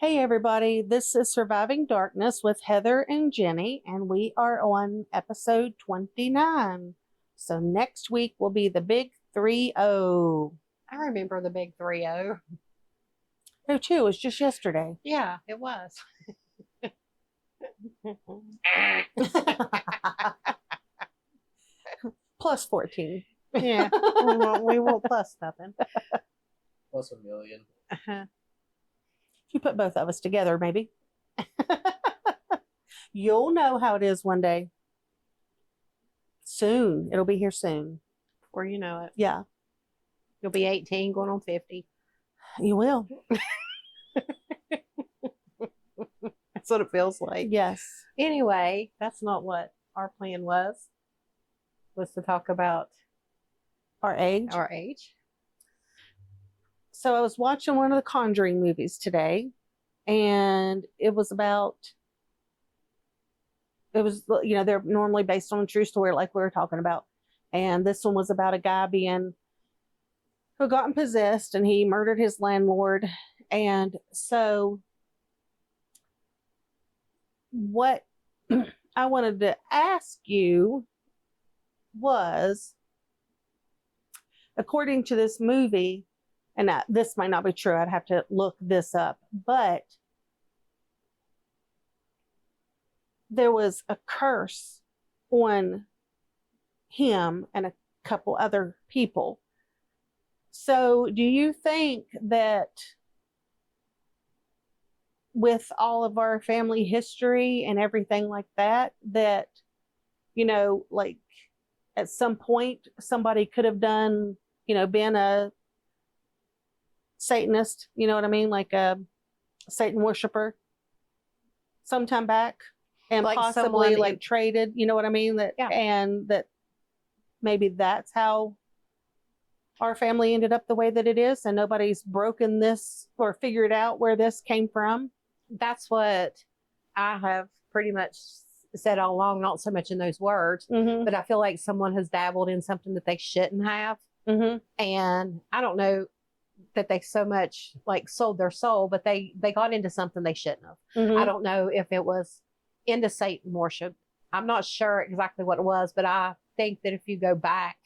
Hey everybody, this is Surviving Darkness with Heather and Jenny, and we are on episode 29. So next week will be the big 3-0. I remember the big 3-0. Oh, too, it was just yesterday. Yeah, it was. Plus 14. Yeah, we won't plus nothing. Plus $1 million. You put both of us together, maybe. You'll know how it is one day. Soon. It'll be here soon. Before you know it. Yeah. You'll be 18 going on 50. You will. That's what it feels like. Yes. Anyway, that's not what our plan was to talk about Our age. our age. So I was watching one of the Conjuring movies today, and it was, they're normally based on a true story like we were talking about. And this one was about a guy who got possessed, and he murdered his landlord. And so what I wanted to ask you was, according to this movie, and this might not be true, I'd have to look this up, but there was a curse on him and a couple other people. So do you think that with all of our family history and everything like that, like at some point somebody could have been a Satanist, you know what I mean? Like a Satan worshiper sometime back, and like possibly like traded, you know what I mean? And that maybe that's how our family ended up the way that it is, and nobody's broken this or figured out where this came from. That's what I have pretty much said all along, not so much in those words, but I feel like someone has dabbled in something that they shouldn't have. And I don't know that they so much like sold their soul, but they got into something they shouldn't have. I don't know if it was into Satan worship. I'm not sure exactly what it was, but I think that if you go back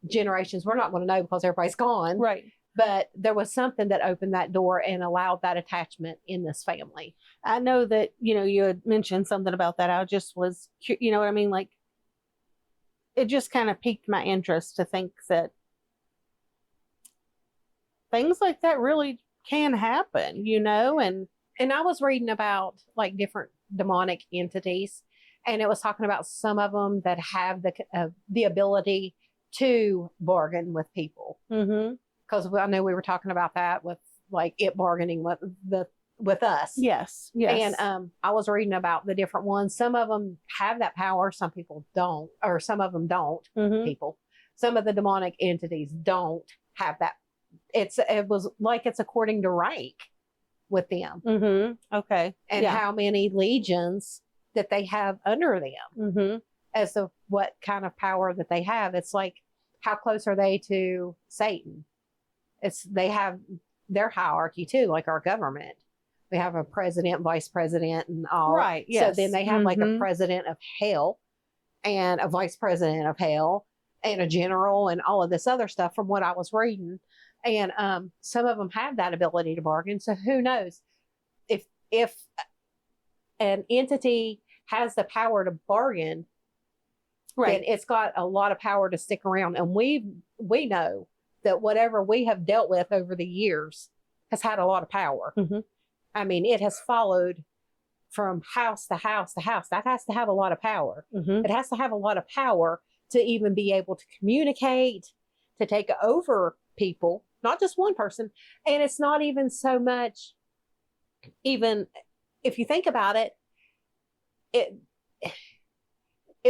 generations, we're not going to know because everybody's gone. Right. But there was something that opened that door and allowed that attachment in this family. I know that, you had mentioned something about that. I just was, you know what I mean? Like, it just kind of piqued my interest to think that things like that really can happen, and I was reading about like different demonic entities, and it was talking about some of them that have the ability to bargain with people. Because I know we were talking about that with like it bargaining with us. Yes. And I was reading about the different ones. Some of them have that power. Some people don't, or some of them don't. People. Some of the demonic entities don't have that. It was like it's according to rank with them. Okay. And how many legions that they have under them as to what kind of power that they have. It's like, how close are they to Satan? They have their hierarchy too, like our government. We have a president, vice president, and all. Right. Yes. So then they have like a president of hell and a vice president of hell and a general and all of this other stuff from what I was reading. And some of them have that ability to bargain. So who knows if an entity has the power to bargain, right, then it's got a lot of power to stick around. And we know that whatever we have dealt with over the years has had a lot of power. I mean, it has followed from house to house to house. That has to have a lot of power. It has to have a lot of power to even be able to communicate, to take over people, not just one person. And it's not even so much, even if you think about it, it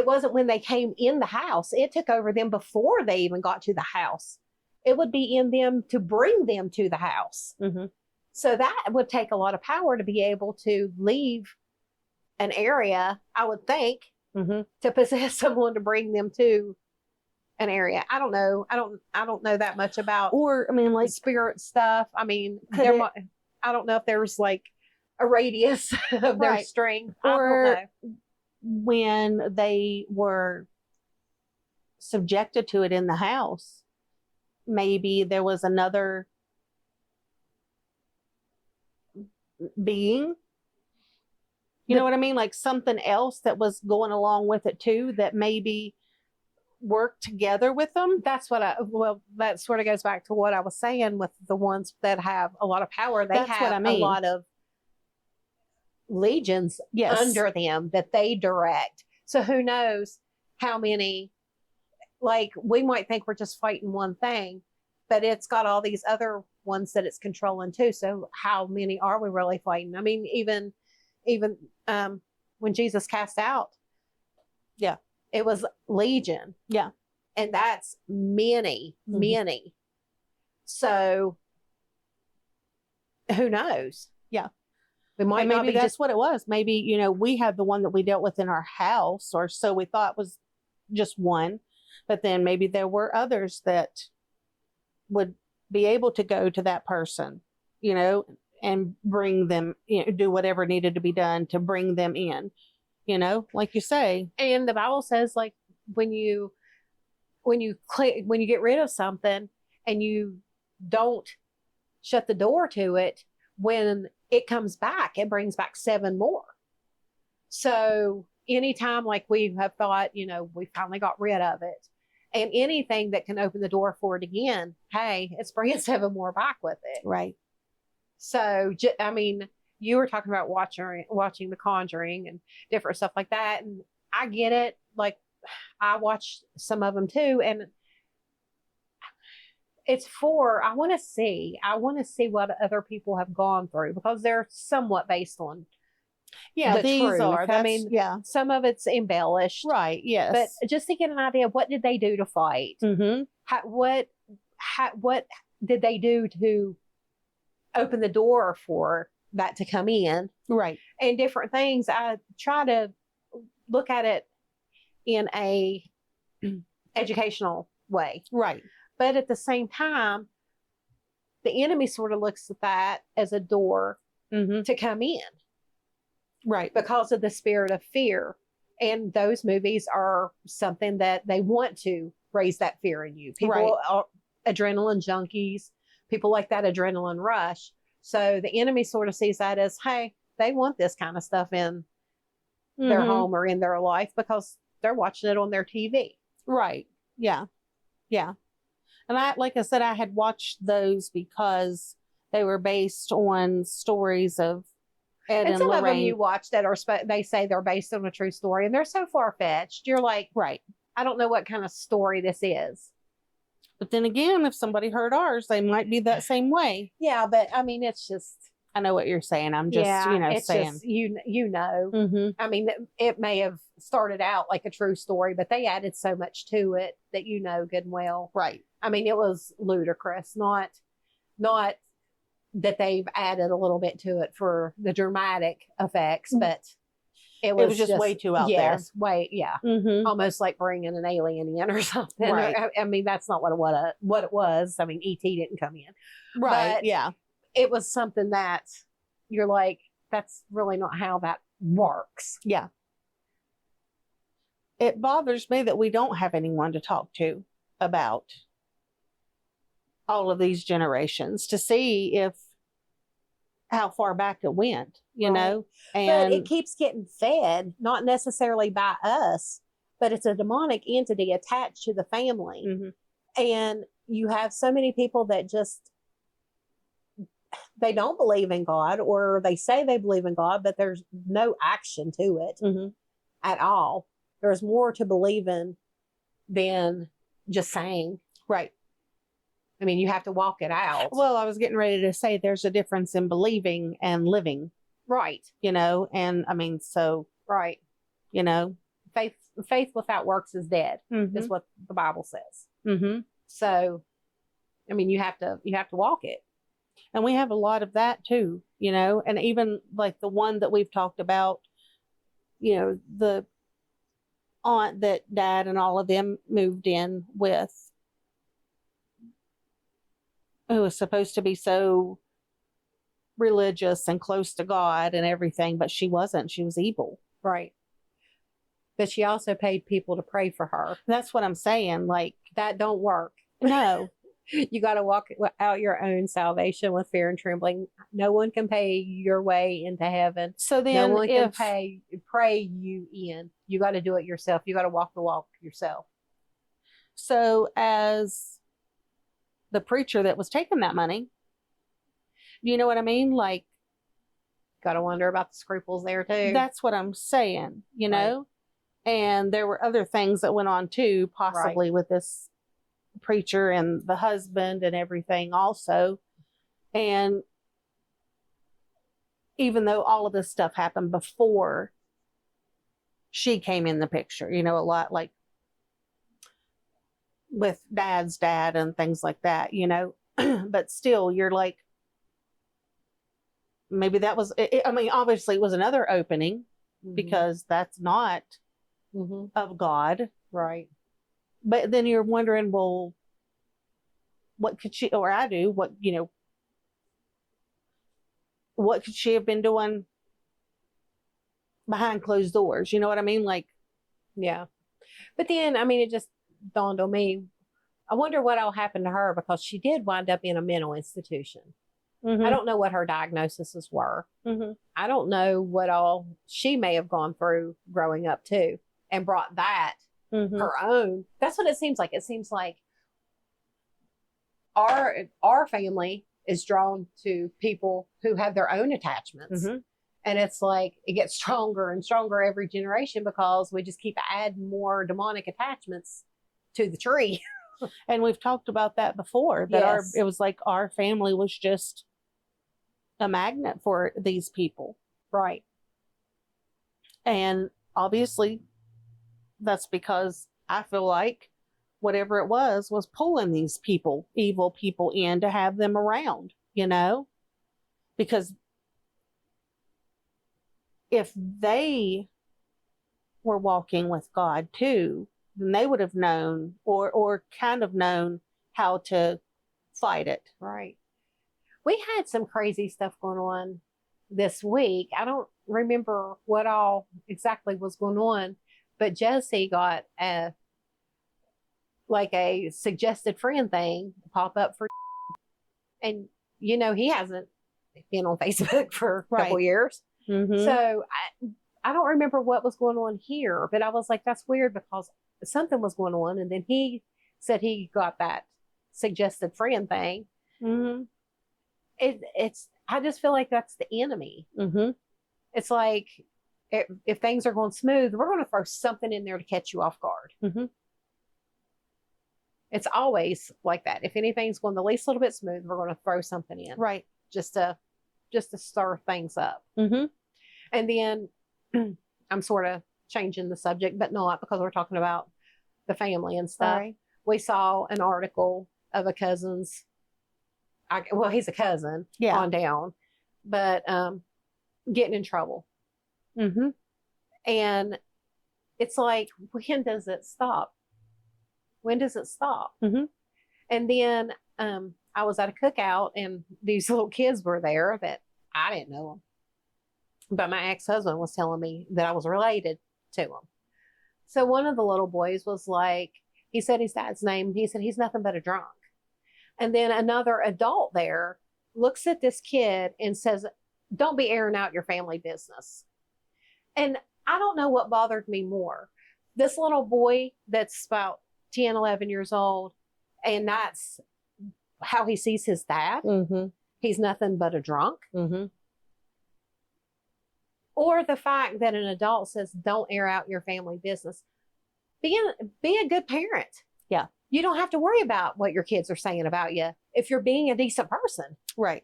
wasn't when they came in the house. It took over them before they even got to the house. It would be in them to bring them to the house. So that would take a lot of power to be able to leave an area, I would think, to possess someone to bring them to an area. I don't know. I don't know that much about, or I mean, like spirit stuff. I mean, I don't know if there's like a radius of their Right. strength. I Or don't know. when they were subjected to it in the house, maybe there was another being. You know what I mean? Like something else that was going along with it too, that maybe worked together with them. That sort of goes back to what I was saying with the ones that have a lot of power. They That's have what I mean. a lot of legions Yes. under them that they direct. So who knows how many, like we might think we're just fighting one thing, but it's got all these other ones that it's controlling too. So how many are we really fighting? I mean, even when Jesus cast out, Yeah. it was legion. Yeah. And that's many. So who knows? Yeah. We might And not maybe be that's just what it was. Maybe, you know, we had the one that we dealt with in our house, or so we thought was just one. But then maybe there were others that would be able to go to that person, you know, and bring them, you know, do whatever needed to be done to bring them in, you know, like you say. And the Bible says, like, when you get rid of something and you don't shut the door to it, when it comes back, it brings back 7 more. So anytime, like, we have thought, you know, we finally got rid of it, and anything that can open the door for it again, hey, it's bringing 7 more back with it. Right. So, I mean, you were talking about watching The Conjuring and different stuff like that. And I get it. Like, I watched some of them too. And I want to see what other people have gone through, because they're somewhat based on the these truth. are. I mean, yeah. some of it's embellished. Right. Yes. But just to get an idea, what did they do to fight? Mm-hmm. What did they do to open the door for that to come in? Right. And different things. I try to look at it in a educational way. Right. But at the same time, the enemy sort of looks at that as a door to come in. Right. Because of the spirit of fear. And those movies are something that they want to raise that fear in you. People are adrenaline junkies. People like that adrenaline rush. So the enemy sort of sees that as, hey, they want this kind of stuff in their home or in their life because they're watching it on their TV. Right. Yeah. Yeah. And like I said, I had watched those because they were based on stories of Ed and some Lorraine. of them you watch that they say they're based on a true story, and they're so far-fetched. You're like, right. I don't know what kind of story this is. But then again, if somebody heard ours, they might be that same way. Yeah, but I mean, it's just... I know what you're saying. I'm just, it's saying. Just, you know. I mean, it may have started out like a true story, but they added so much to it that you know good and well. Right. I mean, it was ludicrous. Not that they've added a little bit to it for the dramatic effects, but it was just way too out there. Yeah. Almost like bringing an alien in or something. Right. I mean, that's not what it was. I mean, E.T. didn't come in. Right. But yeah. It was something that you're like, that's really not how that works. Yeah. It bothers me that we don't have anyone to talk to about all of these generations to see how far back it went, you know? And but it keeps getting fed, not necessarily by us, but it's a demonic entity attached to the family. And you have so many people that just, they don't believe in God, or they say they believe in God, but there's no action to it at all. There's more to believe in than just saying. Right. I mean, you have to walk it out. Well, I was getting ready to say there's a difference in believing and living. Right. You know, and I mean, so. Right. You know. Faith without works is dead, is what the Bible says. So, I mean, you have to walk it. And we have a lot of that too, you know, and even like the one that we've talked about, you know, the aunt that Dad and all of them moved in with, who was supposed to be so religious and close to God and everything, but she wasn't. She was evil. Right. But she also paid people to pray for her. That's what I'm saying. Like, that don't work. No. You got to walk out your own salvation with fear and trembling. No one can pay your way into heaven. So then no one can pray you in. You got to do it yourself. You got to walk the walk yourself. So as the preacher that was taking that money, you know what I mean? Like, got to wonder about the scruples there too. That's what I'm saying, you know? Right. And there were other things that went on too, possibly with this preacher and the husband and everything also. And even though all of this stuff happened before she came in the picture, you know, a lot like with Dad's dad and things like that, you know, but still you're like, maybe that was, I mean, obviously it was another opening because that's not of God. Right. But then you're wondering, well, what could she, or I do, what, you know, what could she have been doing behind closed doors? You know what I mean? Like, yeah. But then, I mean, it just dawned on me, I wonder what all happened to her because she did wind up in a mental institution. I don't know what her diagnoses were. I don't know what all she may have gone through growing up too and brought that her own. That's what it seems like. It seems like our family is drawn to people who have their own attachments. And it's like it gets stronger and stronger every generation because we just keep adding more demonic attachments to the tree. And we've talked about that before, that it was like our family was just a magnet for these people. Right. And obviously that's because I feel like whatever it was pulling these people, evil people, in to have them around, you know? Because if they were walking with God too, then they would have known or kind of known how to fight it. Right. We had some crazy stuff going on this week. I don't remember what all exactly was going on, but Jesse got a suggested friend thing pop up for, and you know, he hasn't been on Facebook for a couple years. So I don't remember what was going on here, but I was like, that's weird because something was going on. And then he said he got that suggested friend thing. It's I just feel like that's the enemy. It's like if things are going smooth, we're going to throw something in there to catch you off guard. It's always like that. If anything's going the least little bit smooth, we're going to throw something in, right? Just to stir things up. And then I'm sort of changing the subject, but not because we're talking about the family and stuff. Right. We saw an article of a cousin's. Well, he's a cousin on down, but getting in trouble. And it's like, when does it stop? When does it stop? And then I was at a cookout and these little kids were there that I didn't know them. But my ex-husband was telling me that I was related to him. So one of the little boys was like, he said his dad's name. He said, he's nothing but a drunk. And then another adult there looks at this kid and says, don't be airing out your family business. And I don't know what bothered me more. This little boy that's about 10, 11 years old, and that's how he sees his dad. He's nothing but a drunk. Or the fact that an adult says, don't air out your family business. Be a good parent. Yeah. You don't have to worry about what your kids are saying about you if you're being a decent person. Right.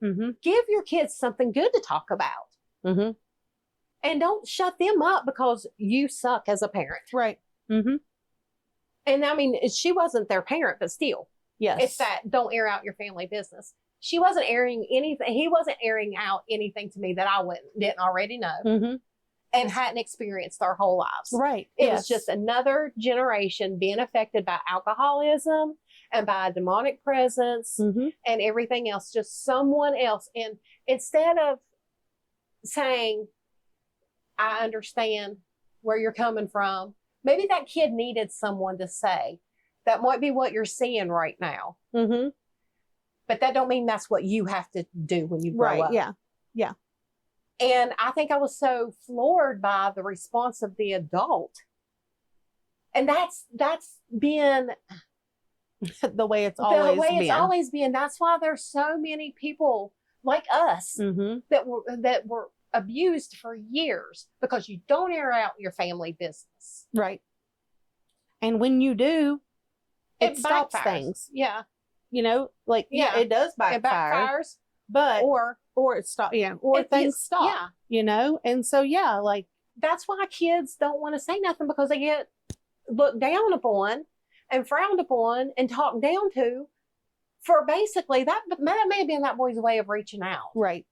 Give your kids something good to talk about. And don't shut them up because you suck as a parent. Right. And I mean, she wasn't their parent, but still. Yes. It's that don't air out your family business. She wasn't airing anything. He wasn't airing out anything to me that I didn't already know and hadn't experienced our whole lives. Right. It was just another generation being affected by alcoholism and by demonic presence Mm-hmm. and everything else, just someone else. And instead of saying, I understand where you're coming from, maybe that kid needed someone to say, that might be what you're seeing right now. Mm-hmm. But that don't mean that's what you have to do when you grow up. Yeah. Yeah. And I think I was so floored by the response of the adult. And that's been the way it's always been. That's why there's so many people like us Mm-hmm. that were abused for years, because you don't air out your family business. Right. And when you do, it stops backfires. things. Yeah. You know, like, yeah, it does backfire. It backfires. But, Or it stops, or things stop, yeah. you know? And so, yeah, like, that's why kids don't want to say nothing, because they get looked down upon and frowned upon and talked down to for basically that may have been that boy's way of reaching out. right.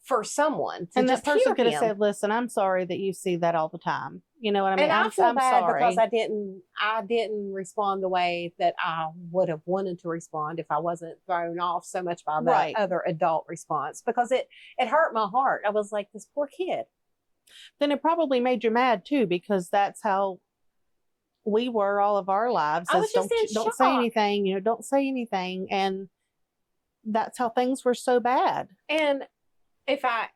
For someone to And just that person hear could have him. said, listen, I'm sorry that you see that all the time. You know what I mean? And I feel bad sorry. because I didn't respond the way that I would have wanted to respond if I wasn't thrown off so much by the other adult response, because it hurt my heart. I was like, this poor kid. Then it probably made you mad too, because that's how we were all of our lives. I was just don't say anything, don't say anything. And that's how things were so bad. And if I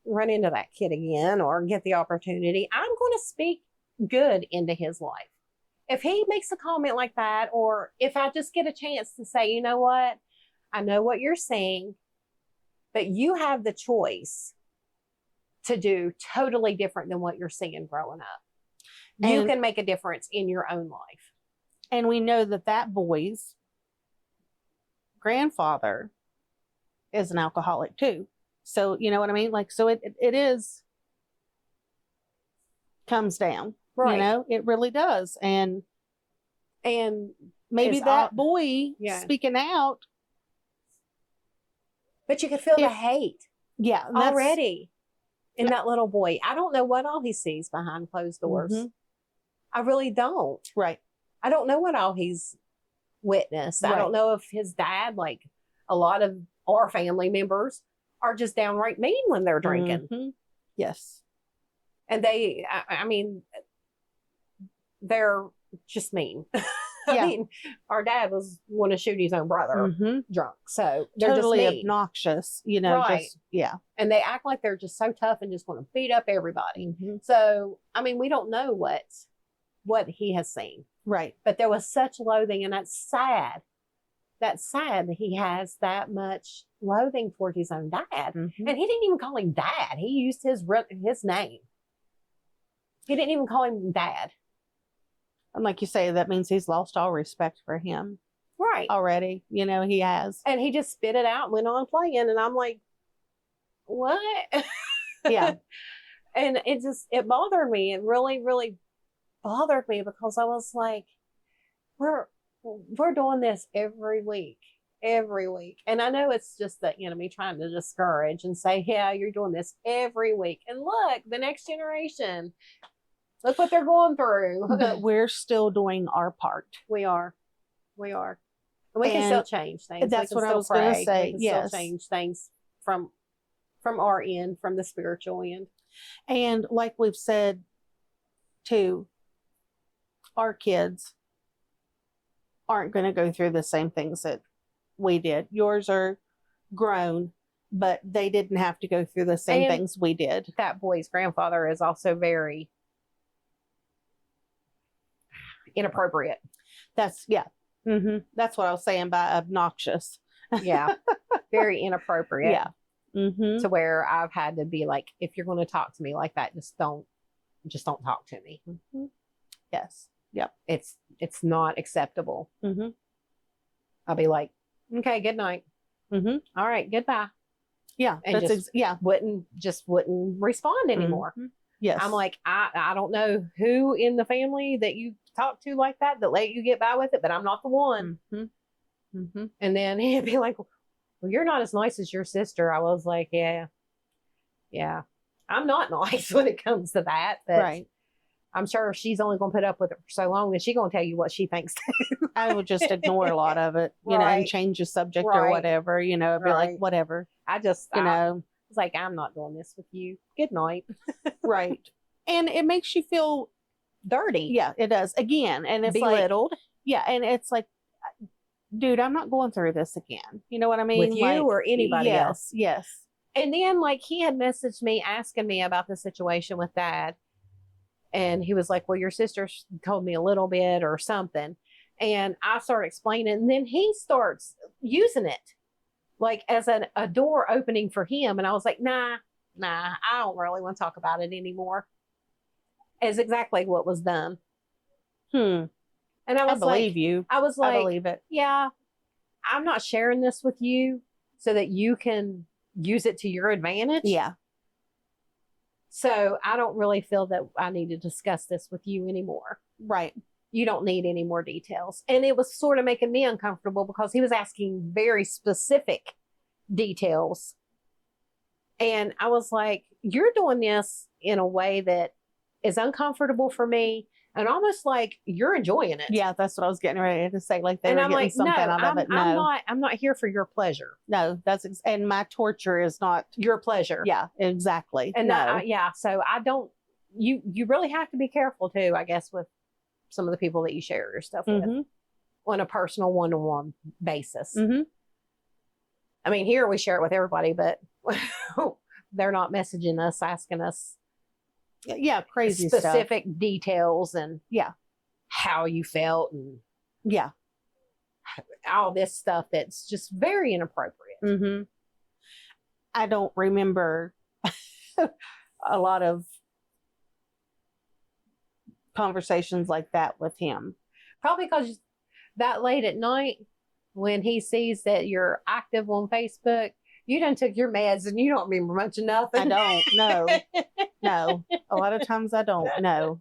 run into that kid again or get the opportunity, I'm going to speak good into his life. If he makes a comment like that, or if I just get a chance to say, you know what, I know what you're saying, but you have the choice to do totally different than what you're seeing growing up. You can make a difference in your own life. And we know that boy's grandfather is an alcoholic too. So, you know what I mean? Like, so it comes down, right? It really does. And maybe that boy speaking out. But you could feel the hate. Yeah. Already in that little boy. I don't know what all he sees behind closed doors. Mm-hmm. I really don't. Right. I don't know what all he's witnessed. Right. I don't know if his dad, like a lot of our family members, are just downright mean when they're drinking. Mm-hmm. Yes. And I mean, they're just mean. Yeah. I mean, our dad was want to shoot his own brother drunk. So they're totally just mean. Obnoxious, Right. Just, yeah. And they act like they're just so tough and just want to beat up everybody. Mm-hmm. So, I mean, we don't know what he has seen. Right. But there was such loathing, and that's sad. That's sad that he has that much loathing toward his own dad. Mm-hmm. And he didn't even call him dad. He used his name. He didn't even call him dad. And like you say, that means he's lost all respect for him. Right. Already. He has. And he just spit it out and went on playing. And I'm like, what? Yeah. And it bothered me. It really, really bothered me, because I was like, we're doing this every week. And I know it's just the enemy trying to discourage and say, yeah, you're doing this every week. And look, the next generation, look what they're going through. But we're still doing our part. We are. And we can still change things. That's what I was going to say. We can yes. still change things from our end, from the spiritual end. And like we've said too, our kids aren't going to go through the same things that we did. Yours are grown, but they didn't have to go through the same things we did. That boy's grandfather is also very inappropriate. That's Mm-hmm. That's what I was saying by obnoxious. Yeah. Very inappropriate. Yeah. Mm-hmm. To where I've had to be like, if you're going to talk to me like that, just don't talk to me. Mm-hmm. Yes. Yep. It's not acceptable. Mm-hmm. I'll be like, okay, good night. Mm-hmm. All right, goodbye. Yeah. And wouldn't respond anymore. Mm-hmm. Yes. I'm like, I don't know who in the family that you talk to like that let you get by with it, but I'm not the one. Mm-hmm. Mm-hmm. And then he'd be like, well, you're not as nice as your sister. I was like, yeah. I'm not nice when it comes to that. But right. I'm sure she's only going to put up with it for so long, and she's going to tell you what she thinks. I would just ignore a lot of it, you know, and Right. change the subject Right. or whatever, you know, be like, Right. whatever, I just, you know. it's like, I'm not doing this with you. Good night. Right. And it makes you feel Dirty. yeah, it does. Again, and it's Belittled. like, yeah, and it's like, dude, I'm not going through this again. You know what I mean? With you like, or anybody yes, else. Yes. And then, like, he had messaged me asking me about the situation with Dad. And he was like, well, your sister told me a little bit or something. And I started explaining. And then he starts using it like as a door opening for him. And I was like, nah, I don't really want to talk about it anymore. Is exactly what was done. And I was believe you. I was like, I believe it. Yeah, I'm not sharing this with you so that you can use it to your advantage. Yeah. So I don't really feel that I need to discuss this with you anymore. Right. You don't need any more details. And it was sort of making me uncomfortable because he was asking very specific details. And I was like, you're doing this in a way that is uncomfortable for me and almost like you're enjoying it. Yeah, that's what I was getting ready to say. Like they and were I'm getting like, something no, out of it. No, I'm not here for your pleasure. No, and my torture is not Your pleasure. Yeah, exactly. And no. So I don't, you really have to be careful too, I guess, with some of the people that you share your stuff with on a personal one-to-one basis. I mean, here we share it with everybody, but they're not messaging us, asking us crazy specific stuff. Details and how you felt and all this stuff that's just very inappropriate. I don't remember a lot of conversations like that with him. Probably because that late at night when he sees that you're active on Facebook, you done took your meds and you don't remember much of nothing. I don't. No. A lot of times I don't. No.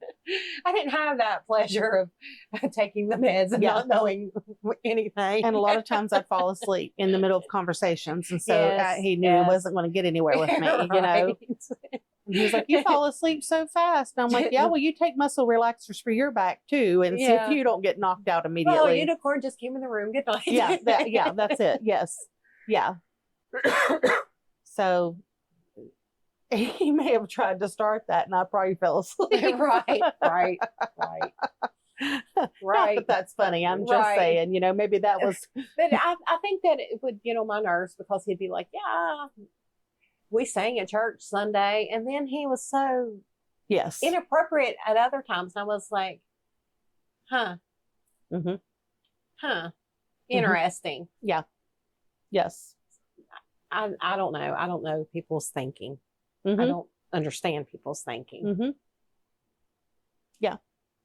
I didn't have that pleasure of taking the meds and not knowing anything. And a lot of times I'd fall asleep in the middle of conversations. And so he knew he wasn't going to get anywhere with me, you know. And he was like, you fall asleep so fast. And I'm like, yeah, well, you take muscle relaxers for your back too. And see if you don't get knocked out immediately. Well, unicorn just came in the room. Good night. Yeah, that's it. Yes. Yeah. So he may have tried to start that and I probably fell asleep. Right. But that's funny. I'm just saying, you know, maybe that was. But I think that it would get on my nerves because he'd be like, yeah, we sang at church Sunday. And then he was so inappropriate at other times. And I was like, interesting. Yeah. Yes. I don't know. I don't know people's thinking. I don't understand people's thinking. Yeah.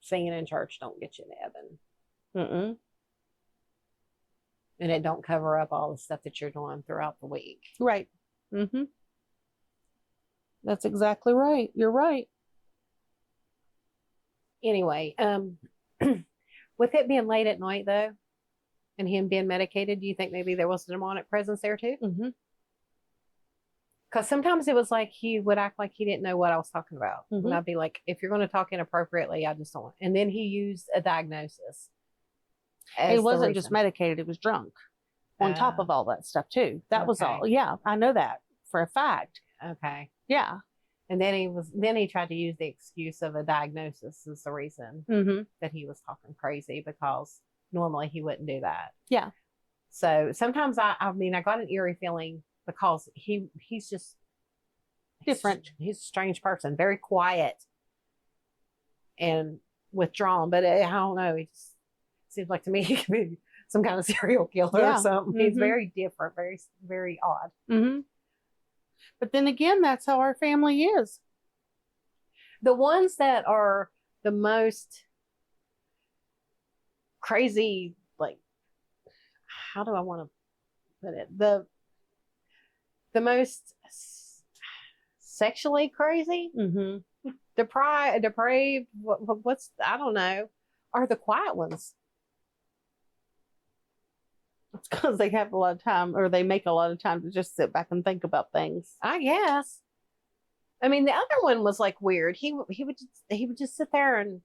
Singing in church don't get you to heaven. And it don't cover up all the stuff that you're doing throughout the week. Right. That's exactly right. You're right. Anyway, with it being late at night though, and him being medicated, do you think maybe there was a demonic presence there too? Because sometimes it was like he would act like he didn't know what I was talking about. And I'd be like, if you're going to talk inappropriately, I just don't want. And then he used a diagnosis. He wasn't just medicated, he was drunk on top of all that stuff too. That was all. Yeah, I know that for a fact. Okay. Yeah. And then he tried to use the excuse of a diagnosis as the reason that he was talking crazy, because normally he wouldn't do that. Yeah. So sometimes I got an eerie feeling because he's just different. He's a strange person, very quiet and withdrawn. But I don't know. He just seems like to me he could be some kind of serial killer or something. He's very different, very, very odd. But then again, that's how our family is. The ones that are the most crazy, like, how do I want to put it? The most sexually crazy, depraved, what's, I don't know, are the quiet ones. It's because they have a lot of time, or they make a lot of time to just sit back and think about things. I guess. I mean, the other one was like weird. He would just sit there and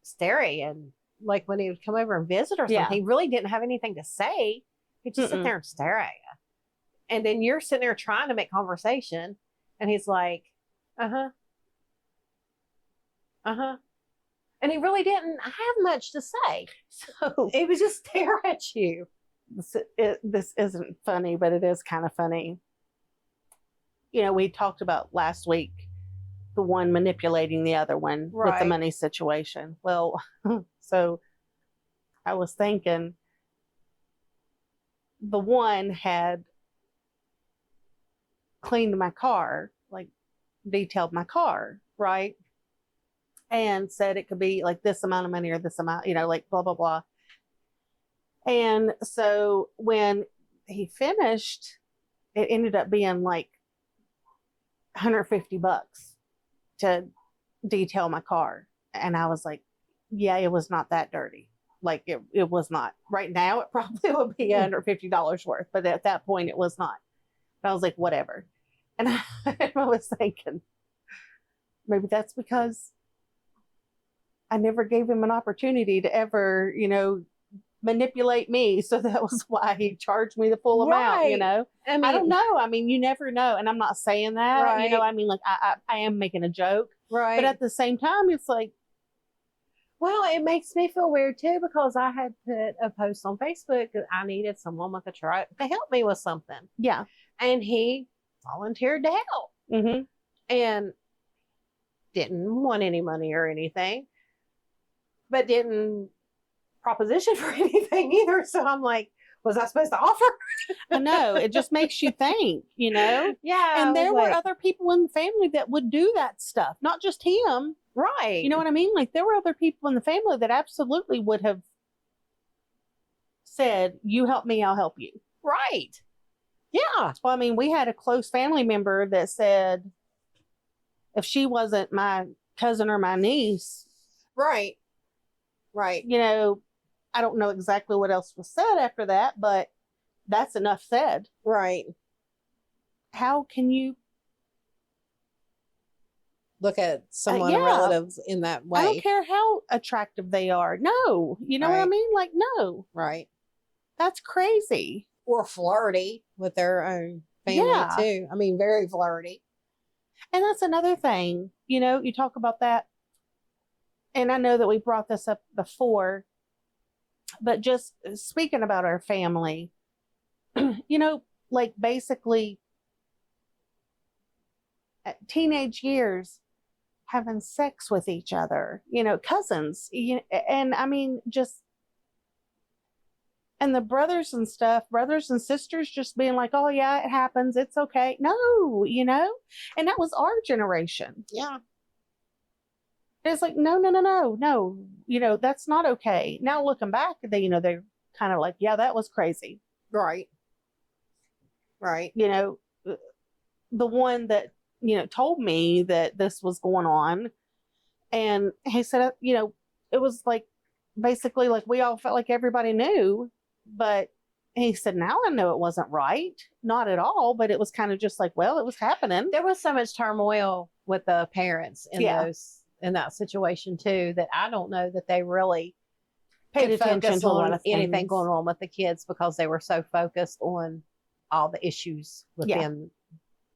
stare at you, and like when he would come over and visit or something, he really didn't have anything to say. He'd just sit there and stare at you. And then you're sitting there trying to make conversation, and he's like, and he really didn't have much to say. So he would just stare at you. This isn't funny, but it is kind of funny. You know, we talked about last week the one manipulating the other one with the money situation. Well, so I was thinking the one had cleaned my car, like detailed my car, right? And said it could be like this amount of money or this amount, you know, like blah, blah, blah. And so when he finished, it ended up being like $150 to detail my car. And I was like, yeah, it was not that dirty. Like it was not. Right now, it probably would be $150 worth, but at that point, it was not. But I was like, whatever. And I was thinking, maybe that's because I never gave him an opportunity to ever, you know, manipulate me. So that was why he charged me the full amount, you know. I mean, I don't know. I mean, you never know. And I'm not saying that, you know, I mean, like I am making a joke. Right. But at the same time, it's like, well, it makes me feel weird too, because I had put a post on Facebook that I needed someone with a truck to help me with something. Yeah. And he volunteered to help. Mm-hmm. And didn't want any money or anything, but didn't proposition for anything either. So I'm like, was I supposed to offer? I know. It just makes you think, you know? Yeah. And there were other people in the family that would do that stuff, not just him. Right. You know what I mean? Like there were other people in the family that absolutely would have said, you help me, I'll help you. Right. Yeah. Well, I mean, we had a close family member that said, if she wasn't my cousin or my niece. Right. Right. You know, I don't know exactly what else was said after that, but that's enough said. Right. How can you look at someone, relatives in that way? I don't care how attractive they are. No. You know what I mean? Like, no. Right. That's crazy. Or flirty with their own family too. I mean, very flirty. And that's another thing. You know, you talk about that. And I know that we brought this up before, but just speaking about our family, you know, like basically at teenage years, having sex with each other, you know, cousins, and I mean, just, and the brothers and sisters just being like, oh yeah, it happens. It's okay. No, you know, and that was our generation. Yeah. It's like, no, you know, that's not okay. Now looking back, you know, they're kind of like, yeah, that was crazy. Right. Right. You know, the one that, you know, told me that this was going on. And he said, you know, it was like, basically like we all felt like everybody knew, but he said, now I know it wasn't right. Not at all. But it was kind of just like, well, it was happening. There was so much turmoil with the parents in in that situation too, that I don't know that they really paid attention to a lot of anything going on with the kids, because they were so focused on all the issues within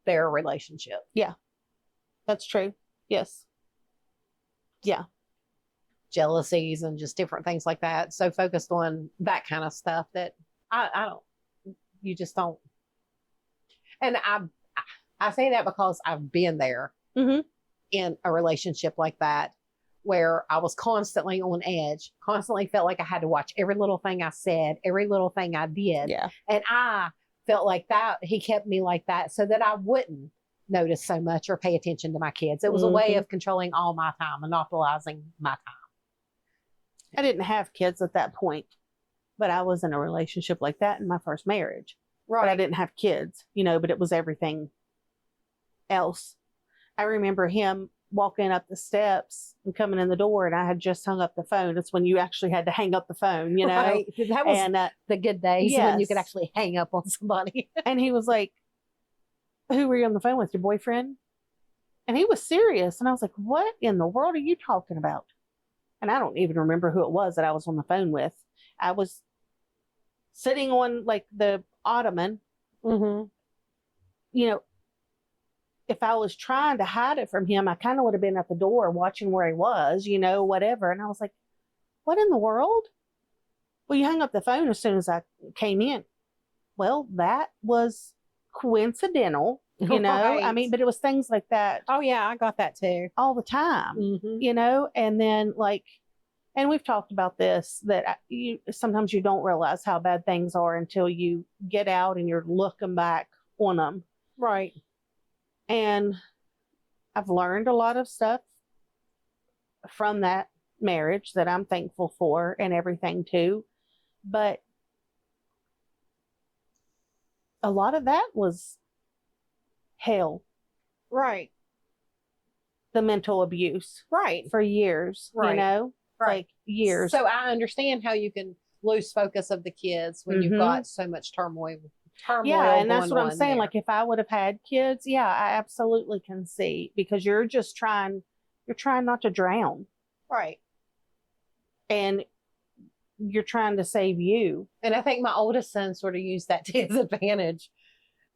their relationship. Yeah, that's true. Yes. Yeah. Jealousies and just different things like that. So focused on that kind of stuff that I don't, you just don't. And I say that because I've been there in a relationship like that, where I was constantly on edge, constantly felt like I had to watch every little thing I said, every little thing I did. Yeah. And I felt like that, he kept me like that so that I wouldn't notice so much or pay attention to my kids. It was a way of controlling all my time, monopolizing my time. I didn't have kids at that point, but I was in a relationship like that in my first marriage. Right. But I didn't have kids, you know, but it was everything else. I remember him walking up the steps and coming in the door, and I had just hung up the phone. It's when you actually had to hang up the phone, you know. Right. That was the good days when you could actually hang up on somebody. And he was like, who were you on the phone with? Your boyfriend? And he was serious. And I was like, what in the world are you talking about? And I don't even remember who it was that I was on the phone with. I was sitting on like the ottoman. Mm-hmm. You know, if I was trying to hide it from him, I kind of would have been at the door watching where he was, you know, whatever. And I was like, what in the world? Well, you hung up the phone as soon as I came in. Well, that was coincidental, you know. Right. I mean, but it was things like that. Oh yeah, I got that too. All the time, Mm-hmm. you know. And then like, and we've talked about this, that sometimes you don't realize how bad things are until you get out and you're looking back on them. Right. And I've learned a lot of stuff from that marriage that I'm thankful for and everything too. But a lot of that was hell. Right. The mental abuse. Right. For years, Right. you know? Right. Like years. So I understand how you can lose focus of the kids when you've got so much turmoil. Yeah, and that's what I'm saying. There. Like if I would have had kids, yeah, I absolutely can see, because you're trying not to drown. Right. And you're trying to save you. And I think my oldest son sort of used that to his advantage,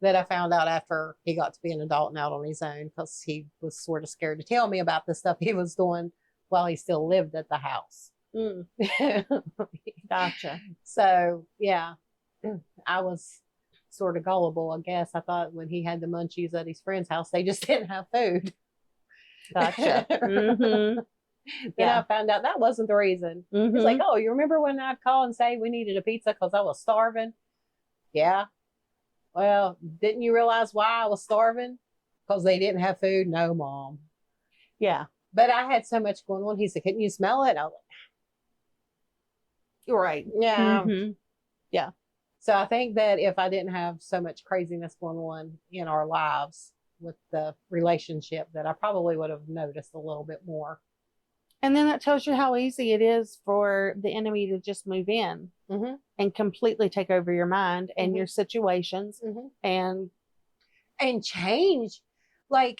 that I found out after he got to be an adult and out on his own, because he was sort of scared to tell me about the stuff he was doing while he still lived at the house. Mm. Gotcha. So, yeah, I was sort of gullible, I guess. I thought when he had the munchies at his friend's house, they just didn't have food. Gotcha. Mm-hmm. Then I found out that wasn't the reason. Mm-hmm. It's like, oh, you remember when I'd call and say we needed a pizza because I was starving? Yeah. Well, didn't you realize why I was starving? Because they didn't have food? No, Mom. Yeah. But I had so much going on. He said, couldn't you smell it? I was like, right. Yeah. Mm-hmm. Yeah. So I think that if I didn't have so much craziness going on in our lives with the relationship, that I probably would have noticed a little bit more. And then that tells you how easy it is for the enemy to just move in and completely take over your mind and your situations and change. Like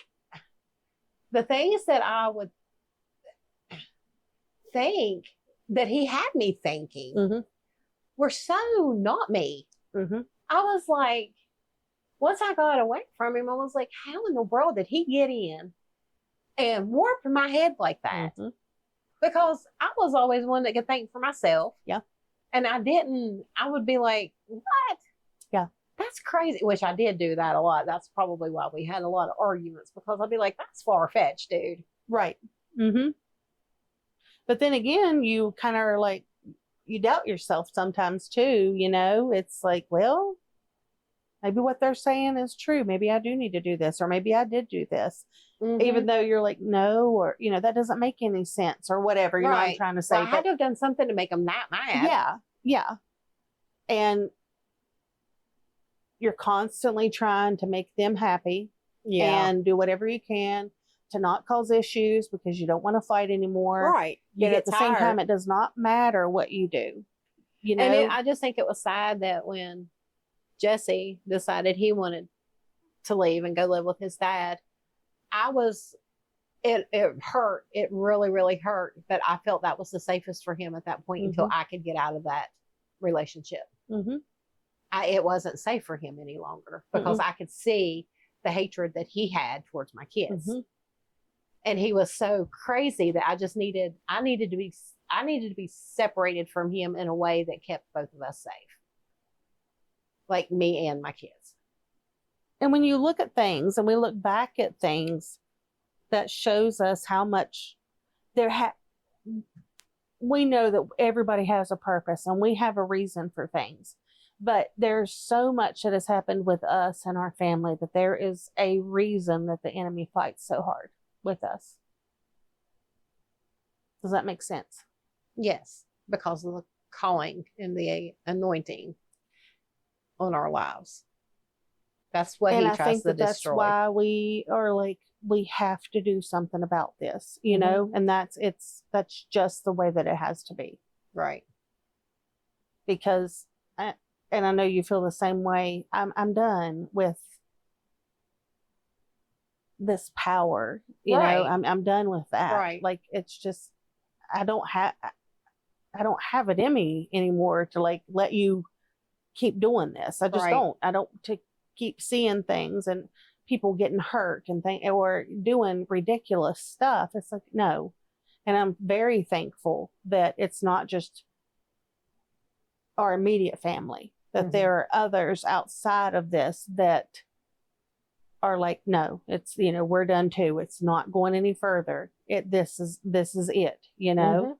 the things that I would think that he had me thinking were so not me. I was like, once I got away from him, I was like, how in the world did he get in and warp my head like that? Because I was always one that could think for myself. Yeah. And I would be like, what? Yeah. That's crazy. Which I did do that a lot. That's probably why we had a lot of arguments, because I'd be like, that's far-fetched, dude. Right. But then again, you kind of are like, you doubt yourself sometimes too, you know? It's like, well, maybe what they're saying is true. Maybe I do need to do this, or maybe I did do this. Even though you're like, no, or, you know, that doesn't make any sense, or whatever, you know what I'm trying to say. Well, I had to have done something to make them that mad. Yeah. Yeah. And you're constantly trying to make them happy and do whatever you can to not cause issues, because you don't want to fight anymore. Right. Yet at the same time, it does not matter what you do. You know? And I just think it was sad that when Jesse decided he wanted to leave and go live with his dad, it hurt. It really, really hurt. But I felt that was the safest for him at that point until I could get out of that relationship. It wasn't safe for him any longer, because I could see the hatred that he had towards my kids. And he was so crazy that I needed to be separated from him in a way that kept both of us safe. Like me and my kids. And when you look at things and we look back at things, that shows us how much we know that everybody has a purpose and we have a reason for things. But there's so much that has happened with us and our family that there is a reason that the enemy fights so hard with us. Does that make sense? Yes, because of the calling and the anointing on our lives. That's what he tries to destroy. That's why we are like, we have to do something about this, you know, and that's just the way that it has to be. Right. Because, and I know you feel the same way, I'm done with this power, you know, Right. I'm done with that. Right. Like, it's just, I don't have it in me anymore to like let you keep doing this. I just Right. I don't to keep seeing things and people getting hurt and or doing ridiculous stuff. It's like, no. And I'm very thankful that it's not just our immediate family, that there are others outside of this that are like, no, it's, you know, we're done too. It's not going any further. This is it, you know?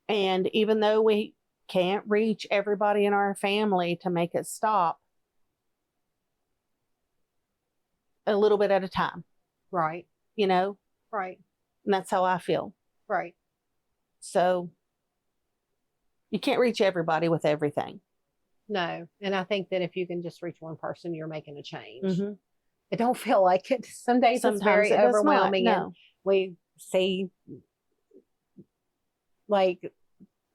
And even though we can't reach everybody in our family to make it stop, a little bit at a time. Right. You know? Right. And that's how I feel. Right. So you can't reach everybody with everything. No. And I think that if you can just reach one person, you're making a change. Mm-hmm. It don't feel like it. Some days Sometimes it's very it overwhelming. does not, no. And we see like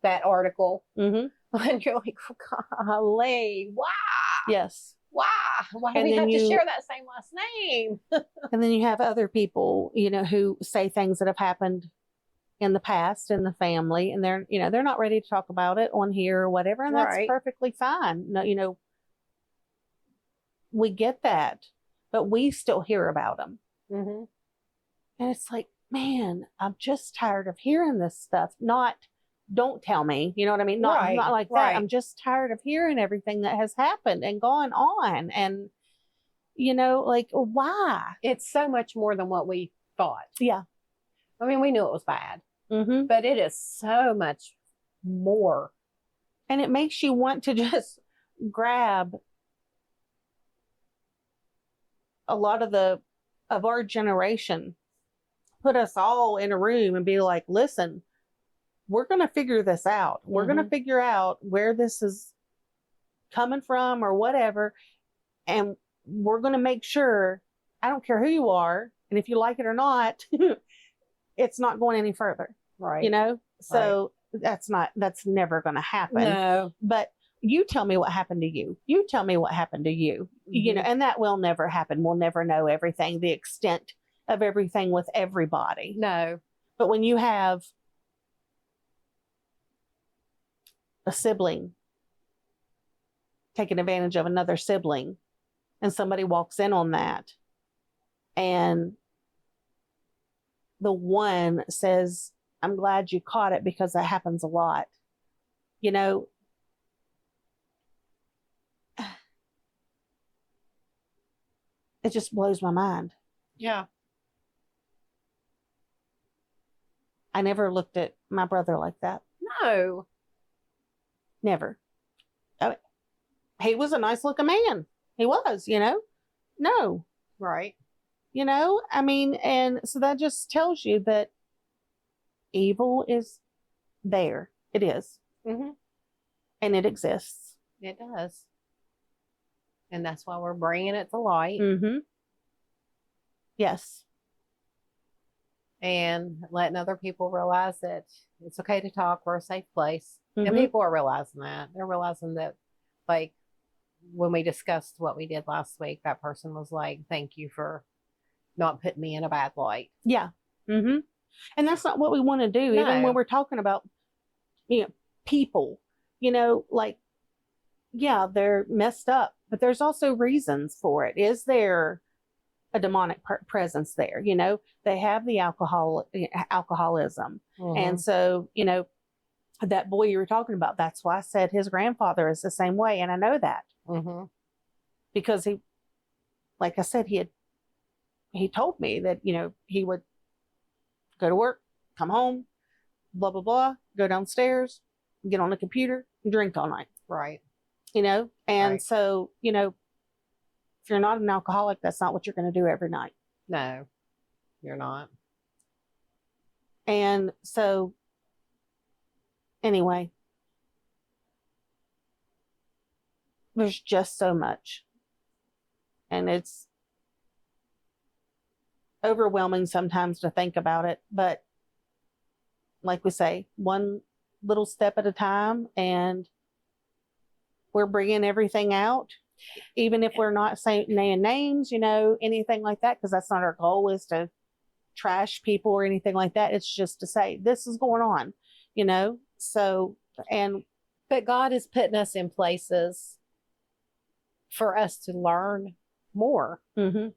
that article and you're like, golly, wow. Yes. Wow. Why do we have to share that same last name? And then you have other people, you know, who say things that have happened in the past in the family, and they're, you know, they're not ready to talk about it on here or whatever, and that's perfectly fine. No, you know, we get that, but we still hear about them. And it's like, man, I'm just tired of hearing this stuff. Not, don't tell me, you know what I mean? Not like that. I'm just tired of hearing everything that has happened and gone on. And, you know, like, why? It's so much more than what we thought. Yeah. I mean, we knew it was bad, but it is so much more. And it makes you want to just grab a lot of our generation, put us all in a room and be like, listen, we're going to figure this out. We're going to figure out where this is coming from or whatever. And we're going to make sure, I don't care who you are, and if you like it or not, it's not going any further. Right. You know? So that's never going to happen. No. But you tell me what happened to you. You tell me what happened to you. You know, and that will never happen. We'll never know everything, the extent of everything with everybody. No. But when you have a sibling taking advantage of another sibling, and somebody walks in on that, and the one says, I'm glad you caught it because that happens a lot. You know, it just blows my mind. Yeah. I never looked at my brother like that. No. Never. I mean, he was a nice looking man. He was, you know? No. Right. You know, I mean, and so that just tells you that evil is there. It is. And it exists. It does. And that's why we're bringing it to light. Yes. And letting other people realize that it's okay to talk. We're a safe place. And people are realizing that. They're realizing that, like, when we discussed what we did last week, that person was like, thank you for not putting me in a bad light. Yeah. And that's not what we want to do. No. Even when we're talking about, you know, people, you know, like, yeah, they're messed up, but there's also reasons for it. Is there a demonic presence there? You know, they have the alcoholism. And so, you know, that boy you were talking about, that's why I said his grandfather is the same way. And I know that because he, like I said, he told me that, you know, he would go to work, come home, blah, blah, blah, go downstairs, get on the computer, and drink all night. Right. You know? And so, you know, if you're not an alcoholic, that's not what you're going to do every night. No, you're not. And so, anyway, there's just so much. And it's overwhelming sometimes to think about it. But like we say, one little step at a time, and we're bringing everything out. even if we're not saying names, anything like that, because that's not our goal, is to trash people or anything like that. It's just to say this is going on, so, but God is putting us in places for us to learn more. Mm-hmm.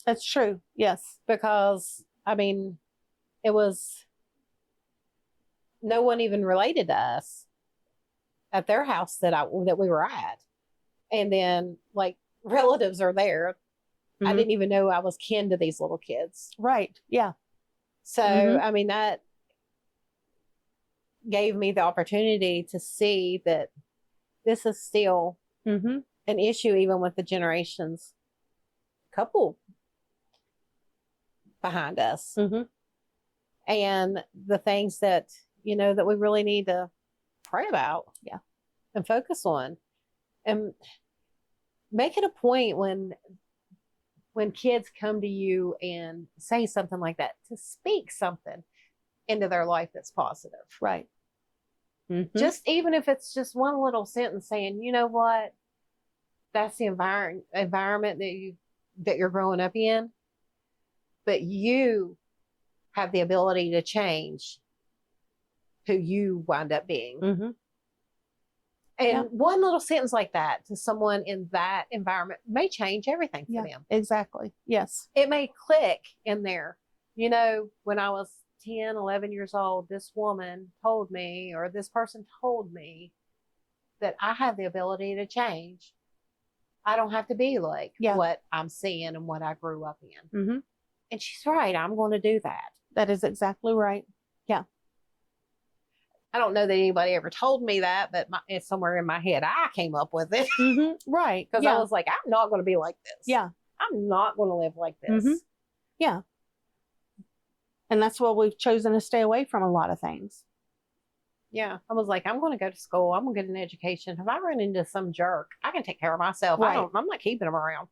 That's true. Yes. Because it was no one even related to us at their house that we were at. And then like relatives are there. Mm-hmm. I didn't even know I was kin to these little kids. Right. Yeah. So, mm-hmm. That gave me the opportunity to see that this is still mm-hmm. an issue, even with the generations couple behind us. Mm-hmm. And the things that, that we really need to pray about. Yeah. And focus on. And make it a point when kids come to you and say something like that, to speak something into their life that's positive. Right. Mm-hmm. Just even if it's just one little sentence saying, you know what, that's the environment that you're growing up in, but you have the ability to change who you wind up being. Mm-hmm. And one little sentence like that to someone in that environment may change everything for them. Exactly. Yes. It may click in there. When I was 10, 11 years old, this woman told me, or this person told me, that I have the ability to change. I don't have to be like what I'm seeing and what I grew up in. Mm-hmm. And she's right. I'm going to do that. That is exactly right. Yeah. I don't know that anybody ever told me that, but it's somewhere in my head. I came up with it. Mm-hmm. Right. Because I was like, I'm not going to be like this. Yeah. I'm not going to live like this. Mm-hmm. Yeah. And that's why we've chosen to stay away from a lot of things. Yeah. I was like, I'm going to go to school. I'm going to get an education. If I run into some jerk, I can take care of myself. Right. I'm not keeping them around.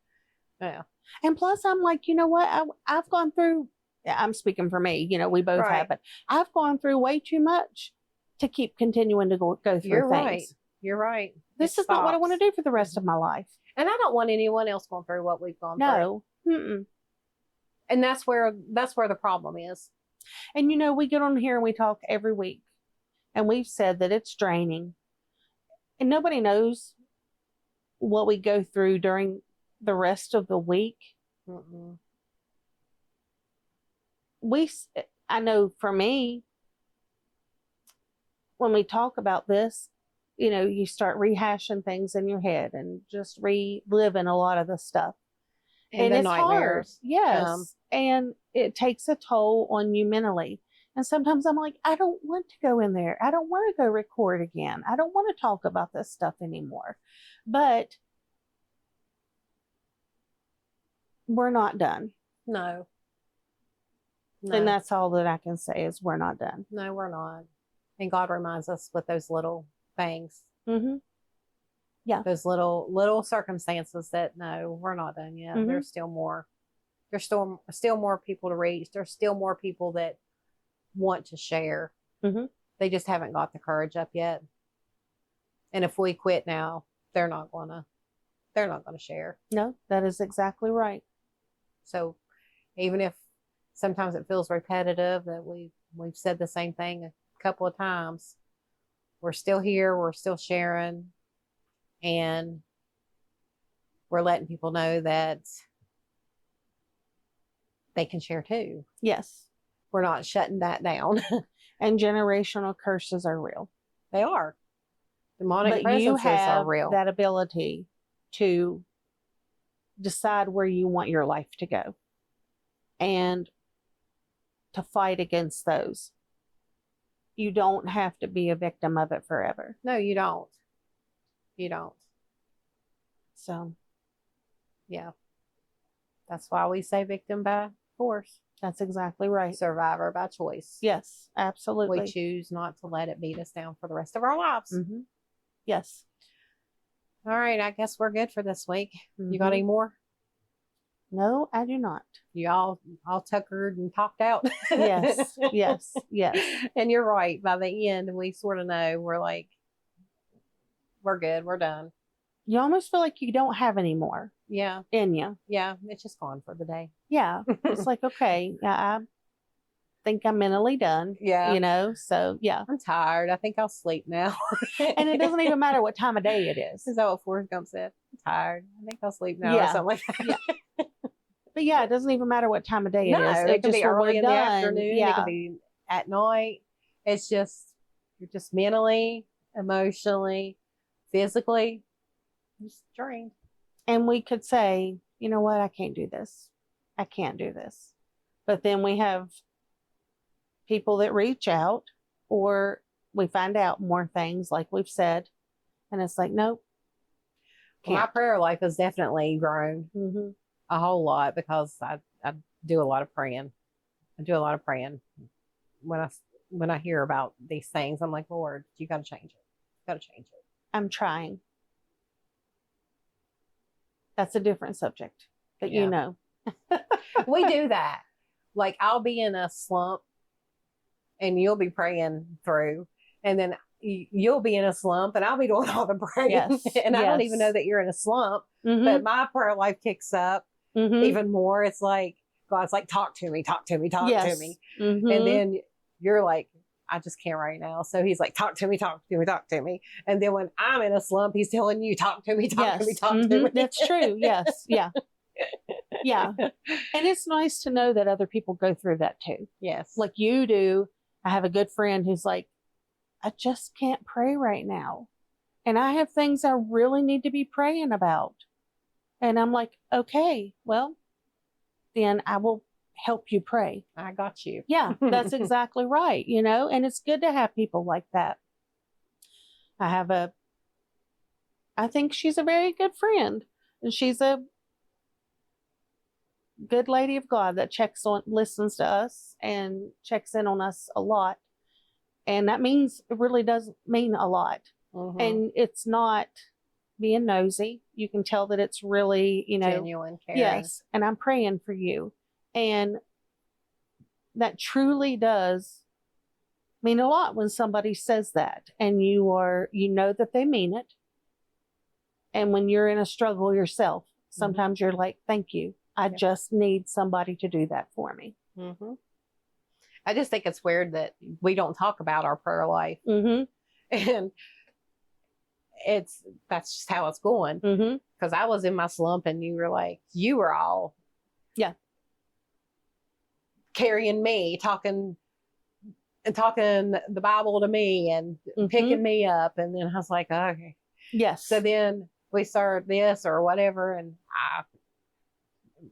Yeah. And plus, I'm like, you know what? I've gone through, I'm speaking for me, we both have, but I've gone through way too much to keep continuing to go through things. Right. You're right. This is not what I want to do for the rest of my life. And I don't want anyone else going through what we've gone through. No. Mm-mm. And that's where the problem is. And we get on here and we talk every week, and we've said that it's draining, and nobody knows what we go through during the rest of the week. Mm-mm. I know for me, when we talk about this, you start rehashing things in your head and just reliving a lot of the stuff. And it's nightmares. Hard. Yes. And it takes a toll on you mentally. And sometimes I'm like, I don't want to go in there. I don't want to go record again. I don't want to talk about this stuff anymore. But we're not done. No. And that's all that I can say is we're not done. No, we're not. And God reminds us with those little things. Mm-hmm. Yeah. Those little circumstances that, no, we're not done yet. Mm-hmm. There's still more. There's still more people to reach. There's still more people that want to share. Mm-hmm. They just haven't got the courage up yet. And if we quit now, they're not gonna share. No, that is exactly right. So even if sometimes it feels repetitive that we've said the same thing a couple of times, we're still here, we're still sharing, and we're letting people know that they can share too. Yes. We're not shutting that down. And generational curses are real. They are. Demonic presences are real. That ability to decide where you want your life to go and to fight against those. You don't have to be a victim of it forever. No, you don't. You don't. So, yeah. That's why we say victim by force. That's exactly right. Survivor by choice. Yes, absolutely. We choose not to let it beat us down for the rest of our lives. Mm-hmm. Yes. All right. I guess we're good for this week. Mm-hmm. You got any more? No, I do not. You all tuckered and talked out. Yes, yes, yes. And you're right. By the end, we sort of know we're like, we're good. We're done. you almost feel like you don't have any more Yeah. in you. Yeah. It's just gone for the day. Yeah. It's like, okay, I think I'm mentally done. Yeah. You know, so yeah. I'm tired. I think I'll sleep now. And it doesn't even matter what time of day it is. Is that what Forrest Gump said? I'm tired. I think I'll sleep now or Yeah. something like that. Yeah. But yeah, it doesn't even matter what time of day it is. It can be when early we're in the done, afternoon. Yeah. It can be at night. It's just, you're just mentally, emotionally, physically just drained. And we could say, you know what, I can't do this. I can't do this. But then we have people that reach out, or we find out more things like we've said. And it's like, nope. Well, my prayer life has definitely grown a whole lot because I do a lot of praying. I do a lot of praying. When I hear about these things, I'm like, Lord, you got to change it. You got to change it. I'm trying. That's a different subject, but you know. We do that. Like, I'll be in a slump and you'll be praying through, and then you'll be in a slump and I'll be doing all the praying. Yes. And I don't even know that you're in a slump, but my prayer life kicks up even more. It's like, God's like, talk to me, talk to me, talk to me. And then you're like, I just can't right now. So he's like, talk to me, talk to me, talk to me. And then when I'm in a slump, he's telling you, talk to me, talk to me, talk to me. That's true. Yes. Yeah. Yeah. And it's nice to know that other people go through that too. Yes. Like you do. I have a good friend who's like, I just can't pray right now. And I have things I really need to be praying about. And I'm like, okay, well, then I will help you pray. I got you. Yeah, that's exactly right. You know, and it's good to have people like that. I think she's a very good friend, and she's a good lady of God that listens to us and checks in on us a lot. And that means, it really does mean a lot. And it's not being nosy. You can tell that it's really, genuine, caring. Yes. And I'm praying for you. And that truly does mean a lot when somebody says that, and you know that they mean it. And when you're in a struggle yourself, sometimes you're like, thank you. I just need somebody to do that for me. I just think it's weird that we don't talk about our prayer life. And that's just how it's going. Because I was in my slump and you were all carrying me, talking the Bible to me and picking me up. And then I was like, okay. Yes. So then we started this or whatever. And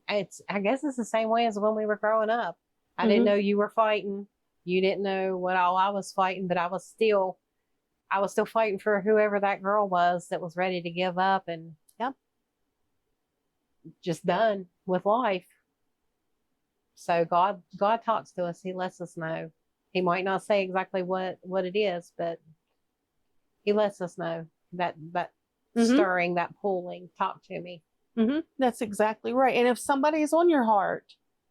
I guess it's the same way as when we were growing up. I didn't know you were fighting. You didn't know what all I was fighting, but I was still fighting for whoever that girl was that was ready to give up and just done with life. So God talks to us. He lets us know. He might not say exactly what it is, but he lets us know that stirring, that pulling, talk to me. That's exactly right. And if somebody is on your heart,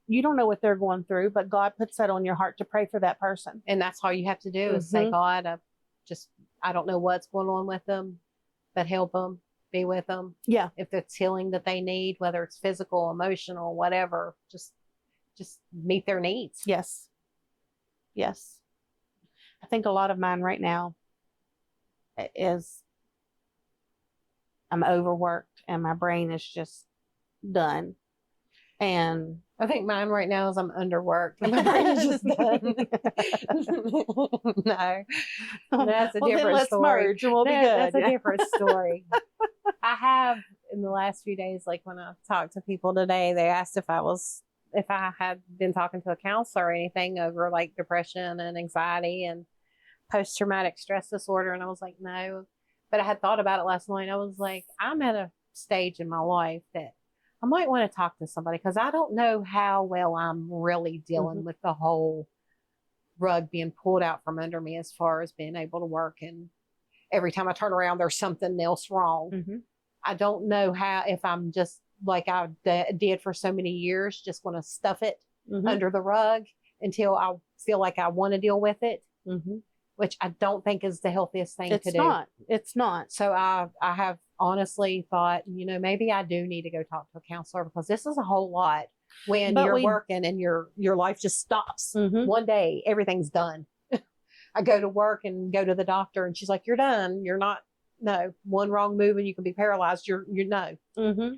you don't know what they're going through, but God puts that on your heart to pray for that person. And that's all you have to do is say, God, I don't know what's going on with them, but help them, be with them. Yeah. If it's healing that they need, whether it's physical, emotional, whatever, just meet their needs. Yes. Yes. I think a lot of mine right now is I'm overworked and my brain is just done. And I think mine right now is I'm underworked and my brain is just done. No, that's a different let's story. Merge and we'll be good. That's a different story. I have in the last few days, like when I talked to people today, they asked if I had been talking to a counselor or anything over like depression and anxiety and post-traumatic stress disorder. And I was like, no, but I had thought about it last night. I was like, I'm at a stage in my life that I might want to talk to somebody because I don't know how well I'm really dealing with the whole rug being pulled out from under me as far as being able to work. And every time I turn around, there's something else wrong. I don't know if I'm just like I did for so many years, just want to stuff it under the rug until I feel like I want to deal with it, which I don't think is the healthiest thing to do. It's not. So I have honestly thought, maybe I do need to go talk to a counselor because this is a whole lot when But you're working and your life just stops. Mhm. One day, everything's done. I go to work and go to the doctor and she's like, you're done. You're not, no, one wrong move and you can be paralyzed. You're no. Mm-hmm.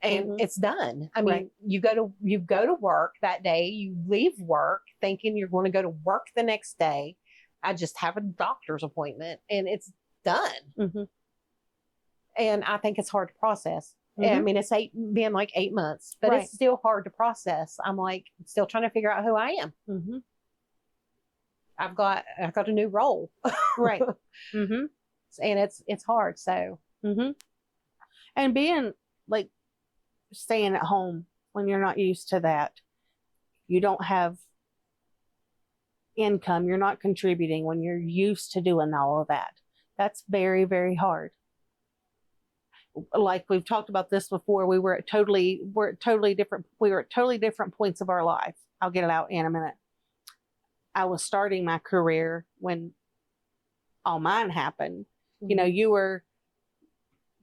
And it's done. I mean, Right. you go to work that day, you leave work thinking you're going to go to work the next day. I just have a doctor's appointment and it's done. Mm-hmm. And I think it's hard to process. Mm-hmm. I mean, it's been like 8 months, but Right. it's still hard to process. I'm like, still trying to figure out who I am. Mm-hmm. I've got a new role. Right. Mm-hmm. And it's hard. So, Mm-hmm. And being like staying at home when you're not used to that, you don't have income, you're not contributing when you're used to doing all of that. That's very, very hard. Like we've talked about this before, we were at totally different points of our life. I'll get it out in a minute. I was starting my career when all mine happened. mm-hmm. You were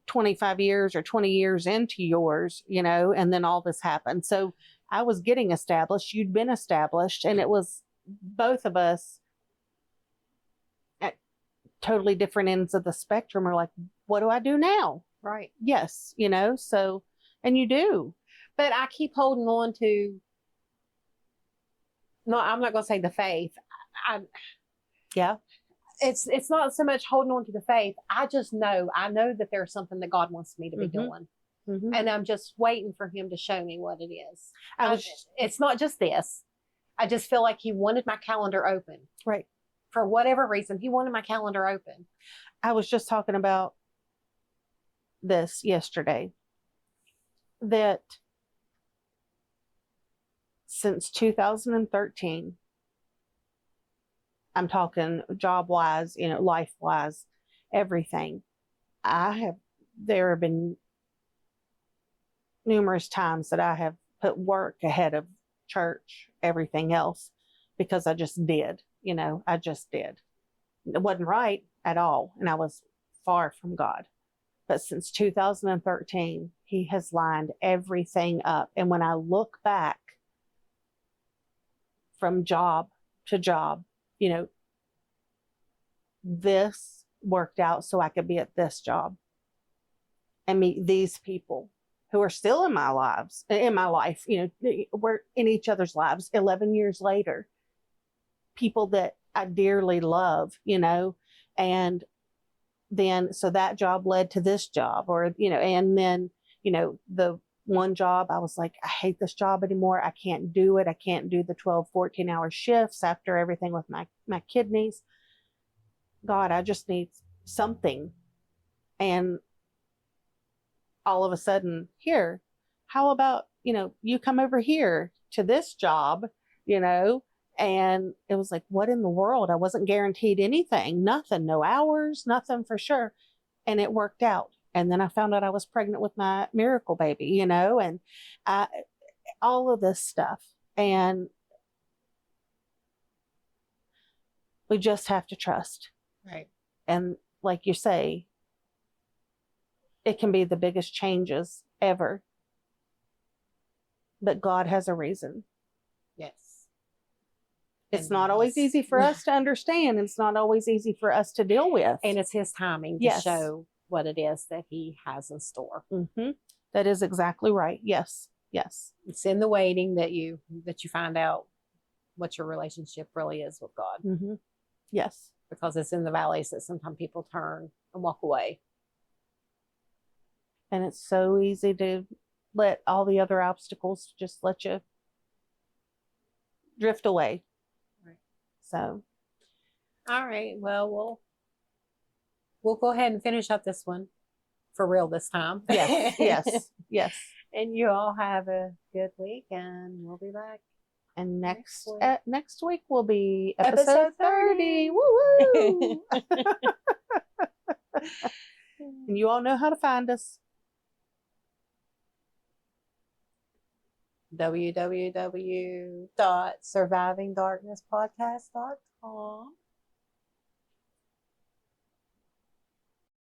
25 years or 20 years into yours, and then all this happened. So I was getting established. You'd been established, and it was both of us at totally different ends of the spectrum are like, what do I do now? Right. Yes. So, and you do. But I keep holding on to, no, I'm not going to say the faith. Yeah. It's not so much holding on to the faith. I know that there's something that God wants me to be doing. Mm-hmm. And I'm just waiting for him to show me what it is. It's not just this. I just feel like he wanted my calendar open. Right. For whatever reason, he wanted my calendar open. I was just talking about this yesterday, that since 2013, I'm talking job wise, life wise, everything. There have been numerous times that I have put work ahead of church, everything else, because I just did, I just did. It wasn't right at all. And I was far from God. But since 2013, he has lined everything up. And when I look back from job to job, this worked out so I could be at this job and meet these people who are still in my life. We're in each other's lives 11 years later. People that I dearly love, and then, so that job led to this job, and then, the one job, I was like, I hate this job anymore. I can't do it. I can't do the 12, 14-hour shifts after everything with my kidneys. God, I just need something. And all of a sudden, here, how about, you come over here to this job, and it was like, what in the world? I wasn't guaranteed anything, nothing, no hours, nothing for sure. And it worked out. And then I found out I was pregnant with my miracle baby, and all of this stuff. And we just have to trust. Right. And like you say, it can be the biggest changes ever. But God has a reason. Yes. It's not always easy for us to understand. It's not always easy for us to deal with. And it's his timing to show what it is that he has in store. Mm-hmm. That is exactly right. Yes. Yes. It's in the waiting that you find out what your relationship really is with God. Mm-hmm. Yes. Because it's in the valleys that sometimes people turn and walk away. And it's so easy to let all the other obstacles just let you drift away. Right. So. All right. Well, we'll go ahead and finish up this one for real this time. Yes. Yes. Yes. And you all have a good week, and we'll be back. And next week will be episode 30. Woo woo! And you all know how to find us. www.survivingdarknesspodcast.com